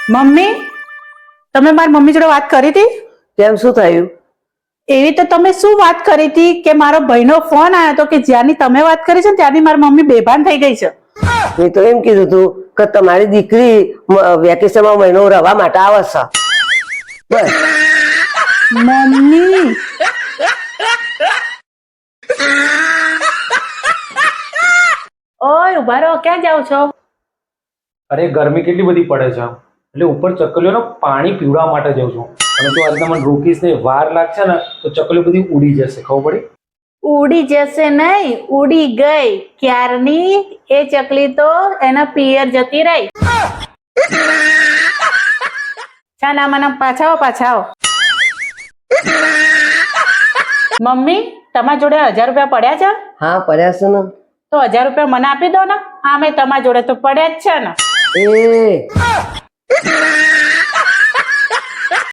Mummy, તમે મારી mummy જોડે વાત કરી હતી? કેમ શું થયું? એવી તો તમે શું વાત કરી હતી કે મારો ભાઈનો ફોન આવ્યો હતો કે જ્યાંની તમે વાત કરી છે ને ત્યાંની મારી મમ્મી બેભાન થઈ ગઈ છે. મેં તો એમ કીધું તું કે તમારી દીકરી વેકેશનમાં મહિનો રહેવા માટે આવે છે. બસ. મમ્મી, ઓય ઉભા રહો, ક્યાં જાઓ છો? અરે ગરમી કેટલી બધી પડે છે એટલે ઉપર ચકલીઓને પાણી પીવડાવવા માટે જાઉં છું. અને તું આજે મને રોકીશ ને વાર લાગશે ને તો ચકલીઓ બધી ઉડી જશે. ખબર પડી? ઉડી જશે નહીં, ઉડી ગઈ ક્યારની. એ ચકલી તો એના પિયર જતી રહી. ના મને પાછા આવો. મમ્મી, તમારા જોડે 1000 રૂપિયા પડ્યા છે? હા, પડ્યા છે ને. તો 1000 રૂપિયા મને આપી દો ને. હા, મેં તમારા જોડે તો પડ્યા જ છે ને. એ